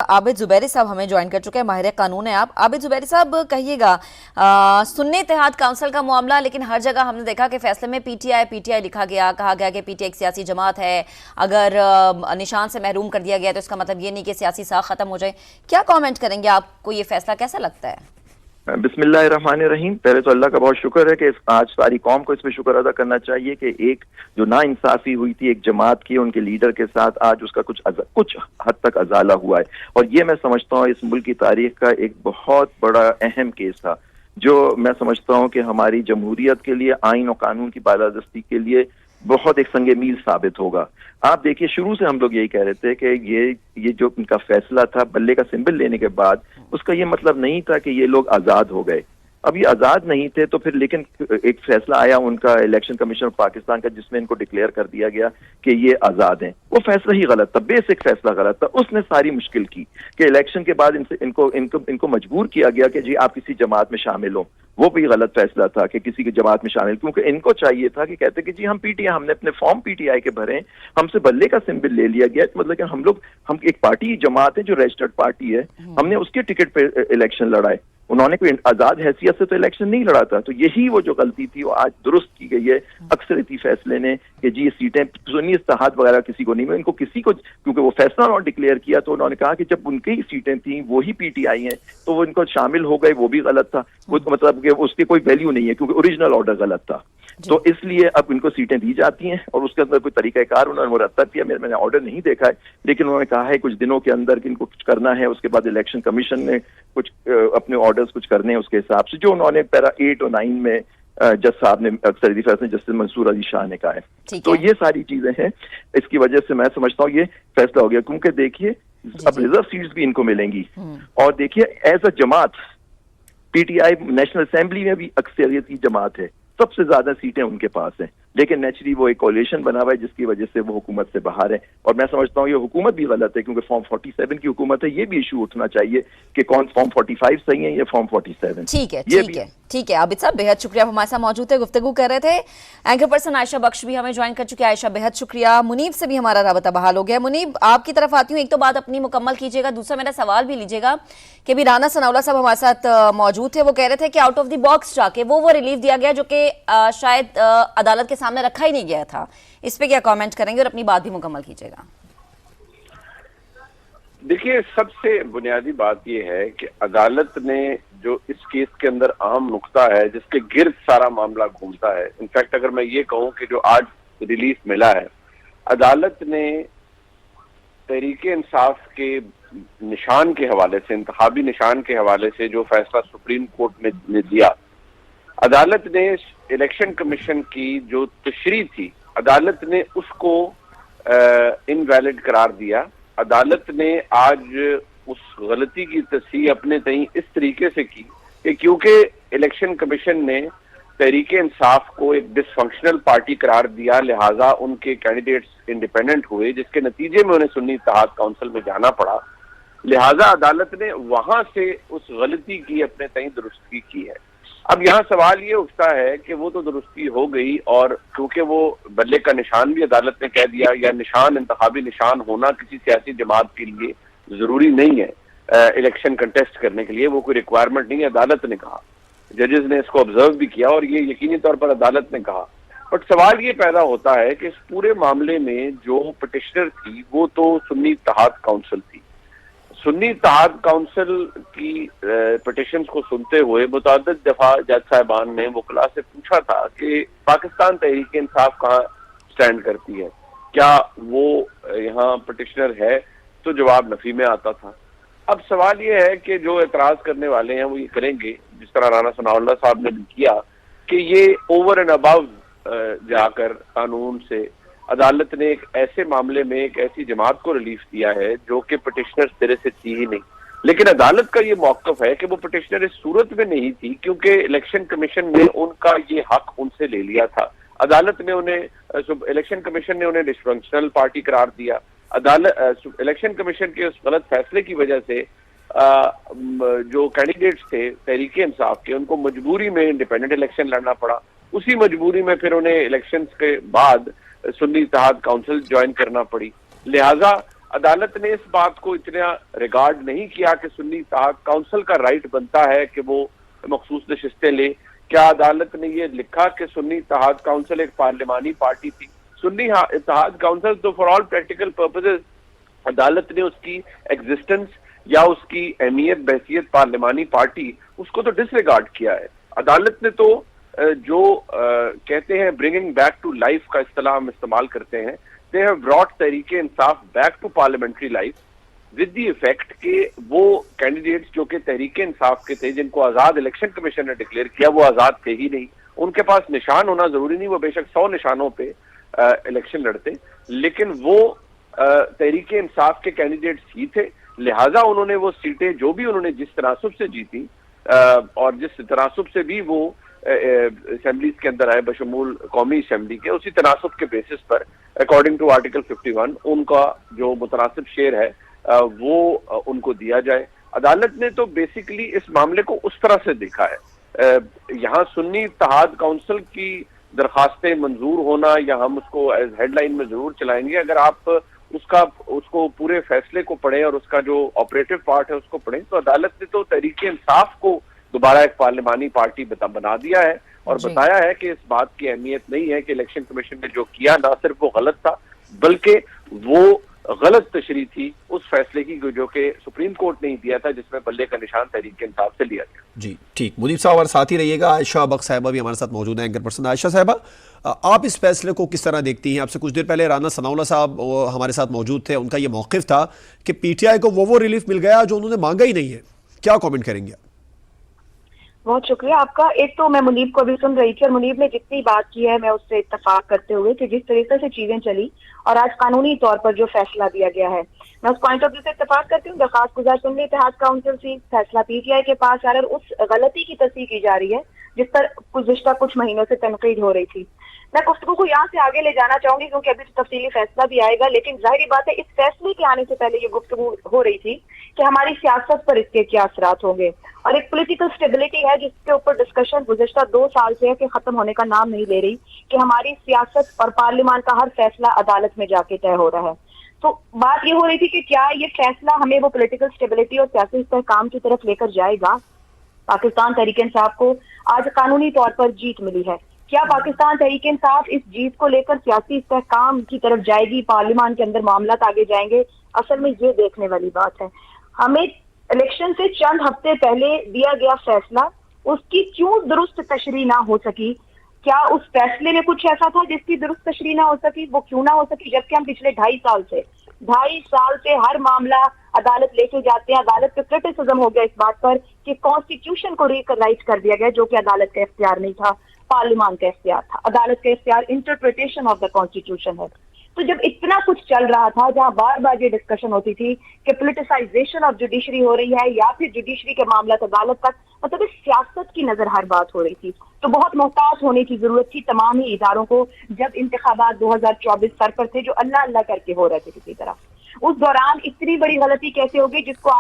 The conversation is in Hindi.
आबिद जुबैरी साहब हमें ज्वाइन कर चुके हैं, माहिर कानून है आप। आबिद जुबैरी साहब कहिएगा, सुन्नी इत्तेहाद काउंसिल का मामला, लेकिन हर जगह हमने देखा कि फैसले में पीटीआई लिखा गया, कहा गया कि पीटीआई एक सियासी जमात है, अगर निशान से महरूम कर दिया गया तो इसका मतलब ये नहीं कि सियासी साख खत्म हो जाए। क्या कमेंट करेंगे, आपको ये फैसला कैसा लगता है? बिस्मिल्लाहिर्रहमानिर्रहीम। पहले तो अल्लाह का बहुत शुक्र है कि आज सारी कौम को इसमें शुक्र अदा करना चाहिए कि एक जो नाइंसाफी हुई थी एक जमात की, उनके लीडर के साथ, आज उसका कुछ हद तक अजाला हुआ है। और ये मैं समझता हूँ इस मुल्क की तारीख का एक बहुत बड़ा अहम केस था, जो मैं समझता हूँ कि हमारी जमहूरियत के लिए, आइन और कानून की बालादस्ती के लिए बहुत एक संग मील साबित होगा। आप देखिए, शुरू से हम लोग यही कह रहे थे कि ये जो इनका फैसला था बल्ले का सिंबल लेने के बाद, उसका ये मतलब नहीं था कि ये लोग आजाद हो गए। अब ये आजाद नहीं थे तो फिर लेकिन एक फैसला आया उनका इलेक्शन कमीशन ऑफ पाकिस्तान का, जिसमें इनको डिक्लेयर कर दिया गया कि ये आजाद हैं। वो फैसला ही गलत था, बेसिक फैसला गलत था। उसने सारी मुश्किल की कि इलेक्शन के बाद इनको मजबूर किया गया कि जी आप किसी जमात में शामिल हो। वो भी गलत फैसला था कि किसी की जमात में शामिल, क्योंकि इनको चाहिए था कि कहते कि जी हम पीटीआई, हमने अपने फॉर्म पीटीआई के भरे, हमसे बल्ले का सिंबल ले लिया गया, मतलब कि हम एक पार्टी जमात है जो रजिस्टर्ड पार्टी है, हमने उसके टिकट पे इलेक्शन लड़ाए। उन्होंने कोई आजाद हैसियत से तो इलेक्शन नहीं लड़ा था। तो यही वो जो गलती थी वो आज दुरुस्त की गई है अक्सरियती फैसले ने कि जी ये सीटें सुन्नी इत्तेहाद वगैरह किसी को नहीं, इनको किसी को, क्योंकि वो फैसला उन्होंने डिक्लेयर किया तो उन्होंने कहा कि जब उनकी ही सीटें थी, वो ही पीटीआई हैं, तो वो इनको शामिल हो गए, वो भी गलत था। वो मतलब कि उसकी कोई वैल्यू नहीं है क्योंकि ओरिजिनल ऑर्डर गलत था। तो इसलिए अब इनको सीटें दी जाती हैं और उसके अंदर कोई तरीकाकार उन्होंने मुरतब किया। मैंने ऑर्डर नहीं देखा है, लेकिन उन्होंने कहा है कुछ दिनों के अंदर कि इनको कुछ करना है। उसके बाद इलेक्शन कमीशन ने कुछ अपने ऑर्डर्स कुछ करने हैं उसके हिसाब से, जो उन्होंने पैरा 8 और 9 में जज साहब ने, अक्सर फैसले जस्टिस मंसूर अली शाह ने कहा है। तो ये सारी चीजें हैं, इसकी वजह से मैं समझता हूँ ये फैसला हो गया। क्योंकि देखिए अब रिजर्व सीट्स भी इनको मिलेंगी, और देखिए एज अ जमात पीटीआई नेशनल असेंबली में भी अक्सरियत की जमात है, सबसे ज्यादा सीटें उनके पास हैं, लेकिन नेचुरली वो एक कोलिशन बना हुआ है जिसकी वजह से वो हुकूमत से बाहर है। और मैं समझता हूँ ये हुकूमत भी गलत है, क्योंकि फॉर्म 47 की हुकूमत है। ये भी इशू उठना चाहिए कि कौन फॉर्म 45 सही है या फॉर्म 47। ठीक है आबिद साहब, बेहद शुक्रिया, हमारे साथ मौजूद थे, गुफ्तगू कर रहे थे। एंकर पर्सन आयशा बख्श भी हमें ज्वाइन कर चुकी है। आयशा बेहद शुक्रिया। मुनीब से भी हमारा राबता बहाल हो गया। मुनीब, आपकी तरफ आती हूँ, एक तो बात अपनी मुकम्मल कीजिएगा, दूसरा मेरा सवाल भी लीजिएगा कि भी राना सनाउल्लाह साहब हमारे साथ मौजूद थे। वो कह रहे थे कि आउट ऑफ द बॉक्स जाके वो रिलीफ दिया गया जो कि शायद अदालत के सामने रखा ही नहीं गया था। इस पे क्या कमेंट करेंगे, और अपनी बात भी मुकम्मल कीजिएगा। देखिए, सबसे बुनियादी बात यह है कि अदालत ने जो इस केस के अंदर अहम नुक्ता है जिसके गिर्द सारा मामला घूमता है, इनफैक्ट अगर मैं ये कहूं कि जो आज रिलीफ मिला है, अदालत ने तहरीके इंसाफ के निशान के हवाले से, इंतखाबी निशान के हवाले से जो फैसला सुप्रीम कोर्ट ने दिया, अदालत ने इलेक्शन कमीशन की जो तशरीह थी, अदालत ने उसको इनवैलिड करार दिया। अदालत ने आज उस गलती की तस्हीह अपने तई इस तरीके से की कि क्योंकि इलेक्शन कमीशन ने तहरीके इंसाफ को एक डिसफंक्शनल पार्टी करार दिया, लिहाजा उनके कैंडिडेट्स इंडिपेंडेंट हुए, जिसके नतीजे में उन्हें सुन्नी इत्तेहाद काउंसिल में जाना पड़ा। लिहाजा अदालत ने वहां से उस गलती की अपने तई दुरुस्ती की है। अब यहाँ सवाल ये उठता है कि वो तो दुरुस्ती हो गई, और क्योंकि वो बल्ले का निशान भी अदालत ने कह दिया, या निशान इंतखाबी निशान होना किसी सियासी जमात के लिए जरूरी नहीं है इलेक्शन कंटेस्ट करने के लिए, वो कोई रिक्वायरमेंट नहीं है, अदालत ने कहा। जजेस ने इसको ऑब्जर्व भी किया और ये यकीनी तौर पर अदालत ने कहा। बट सवाल ये पैदा होता है कि इस पूरे मामले में जो पिटिशनर थी वो तो सुन्नी इत्तेहाद काउंसिल थी। सुन्नी इत्तेहाद काउंसिल की पिटिशंस को सुनते हुए मुतअद्दिद दफा जज साहिबान ने वकला से पूछा था कि पाकिस्तान तहरीक इंसाफ कहाँ स्टैंड करती है, क्या वो यहाँ पिटिशनर है, तो जवाब नफी में आता था। अब सवाल ये है कि जो एतराज करने वाले हैं वो ये करेंगे, जिस तरह राना सनाउल्लाह साहब ने भी किया, कि ये ओवर एंड अबव जाकर कानून से अदालत ने एक ऐसे मामले में एक ऐसी जमात को रिलीफ दिया है जो कि पिटिशनर सिरे से थी ही नहीं। लेकिन अदालत का ये मौक़िफ़ है कि वो पिटिशनर इस सूरत में नहीं थी क्योंकि इलेक्शन कमीशन ने उनका ये हक उनसे ले लिया था। अदालत ने उन्हें, इलेक्शन कमीशन ने उन्हें डिसफंक्शनल पार्टी करार दिया। इलेक्शन कमीशन के उस गलत फैसले की वजह से जो कैंडिडेट्स थे तहरीके इंसाफ के, उनको मजबूरी में इंडिपेंडेंट इलेक्शन लड़ना पड़ा। उसी मजबूरी में फिर उन्हें इलेक्शन के बाद सुन्नी इत्तेहाद काउंसिल ज्वाइन करना पड़ी। लिहाजा अदालत ने इस बात को इतना रिगार्ड नहीं किया कि सुन्नी इत्तेहाद काउंसिल का राइट बनता है कि वो मखसूस नशिस्तें ले। क्या अदालत ने ये लिखा कि सुन्नी इत्तेहाद काउंसिल एक पार्लिमानी पार्टी थी? सुन्नी इत्तेहाद काउंसिल तो फॉर ऑल प्रैक्टिकल पर्पसेस अदालत ने उसकी एग्जिस्टेंस या उसकी अहमियत बहसियत पार्लिमानी पार्टी उसको तो डिसरिगार्ड किया है। अदालत ने तो जो कहते हैं ब्रिंगिंग बैक टू लाइफ का इस्तेलाह हम इस्तेमाल करते हैं, they have brought Tehreek-e Insaf back to parliamentary life with the effect कि वो कैंडिडेट्स जो कि तहरीके इंसाफ के थे, जिनको आजाद इलेक्शन कमीशन ने डिक्लेयर किया, वो आजाद थे ही नहीं। उनके पास निशान होना जरूरी नहीं, वो बेशक 100 निशानों पे इलेक्शन लड़ते, लेकिन वो तहरीके इंसाफ के कैंडिडेट्स ही थे। लिहाजा उन्होंने वो सीटें जो भी उन्होंने जिस तनासुब से जीती और जिस तनासुब से भी वो असेंबलीज के अंदर आए बशमूल कौमी असेंबली के, उसी तनासुब के बेसिस पर अकॉर्डिंग टू आर्टिकल 51 उनका जो मुतनासिब शेयर है वो उनको दिया जाए। अदालत ने तो बेसिकली इस मामले को उस तरह से देखा है। यहाँ सुन्नी इत्तेहाद काउंसिल की दरखास्तें मंजूर होना या हम उसको एज हेडलाइन में जरूर चलाएंगे, अगर आप उसको पूरे फैसले को पढ़ें और उसका जो ऑपरेटिव पार्ट है उसको पढ़ें, तो अदालत ने तो तहरीके इंसाफ को दोबारा एक पार्लिमानी पार्टी बना दिया है और बताया है कि इस बात की अहमियत नहीं है कि इलेक्शन कमीशन ने जो किया ना सिर्फ वो गलत था, बल्कि वो गलत तशरीह थी उस फैसले की जो कि सुप्रीम कोर्ट ने ही दिया था, जिसमें बल्ले का निशान तहरीक इंसाफ से लिया गया। जी ठीक, मुनीब साहब हमारे साथ ही रहिएगा। आयशा बख्श साहिबा भी हमारे साथ मौजूद है, एंकर पर्सन। आयशा साहिबा, आप इस फैसले को किस तरह देखती हैं? आपसे कुछ देर पहले राना सनाउल्लाह साहब हमारे साथ मौजूद थे, उनका ये मौक़िफ़ था कि पीटीआई को वो रिलीफ मिल गया जो उन्होंने मांगा ही नहीं है। क्या कॉमेंट करेंगे? बहुत शुक्रिया आपका। एक तो मैं मुनीब को भी सुन रही थी और मुनीब ने जितनी बात की है मैं उससे इत्तेफाक करते हुए कि जिस तरीके से चीजें चली और आज कानूनी तौर पर जो फैसला दिया गया है, मैं उस पॉइंट ऑफ व्यू से इत्तेफाक करती हूँ। दरखास्त गुजार सुन्नी इत्तेहाद काउंसिल से फैसला पीटीआई के पास आ रहा है और उस गलती की तस्दीक की जा रही है जिस पर गुज़िश्ता कुछ महीनों से तनकीद हो रही थी। मैं गुफ्तगू को यहाँ से आगे ले जाना चाहूंगी क्योंकि अभी तो तफसीली फैसला भी आएगा, लेकिन जाहिर बात है इस फैसले के आने से पहले ये गुफ्तगू हो रही थी कि हमारी सियासत पर इसके क्या असरात होंगे और एक पॉलिटिकल स्टेबिलिटी है जिसके ऊपर डिस्कशन गुज़िश्ता 2 साल से है कि खत्म होने का नाम नहीं ले रही कि हमारी सियासत और पार्लियामान का हर फैसला अदालत में जाके तय हो रहा है। तो बात ये हो रही थी कि क्या ये फैसला हमें वो पॉलिटिकल स्टेबिलिटी और सियासी इस्तेहकाम की तरफ लेकर जाएगा। पाकिस्तान तहरीक इंसाफ को आज कानूनी तौर पर जीत मिली है, क्या पाकिस्तान तहरीक इंसाफ इस जीत को लेकर सियासी इस्तेहकाम की तरफ जाएगी, पार्लियामान के अंदर मामला आगे जाएंगे? असल में ये देखने वाली बात है। हमें इलेक्शन से चंद हफ्ते पहले दिया गया फैसला, उसकी क्यों दुरुस्त तशरीह ना हो सकी? क्या उस फैसले में कुछ ऐसा था जिसकी दुरुस्त तशरीह ना हो सकी? वो क्यों ना हो सकी जबकि हम पिछले 2.5 साल से हर मामला अदालत लेके जाते हैं। अदालत पे क्रिटिसिज्म हो गया इस बात पर कि कॉन्स्टिट्यूशन को रिकराइट कर दिया गया, जो कि अदालत का इख्तियार नहीं था, पार्लियामान का इख्तियार था। अदालत का इख्तियार इंटरप्रिटेशन ऑफ द कॉन्स्टिट्यूशन है। तो जब इतना कुछ चल रहा था, जहां बार बार ये डिस्कशन होती थी कि पोलिटिसाइजेशन ऑफ जुडिशरी हो रही है या फिर जुडिशरी के मामला अदालत तक, मतलब इस सियासत की नजर हर बात हो रही थी, तो बहुत मोहतात होने की जरूरत थी तमाम ही इदारों को। जब इंतखाबात 2024 सर पर थे जो अल्लाह अल्लाह करके हो रहे थे किसी तरह, उस दौरान इतनी बड़ी गलती कैसे होगी जिसको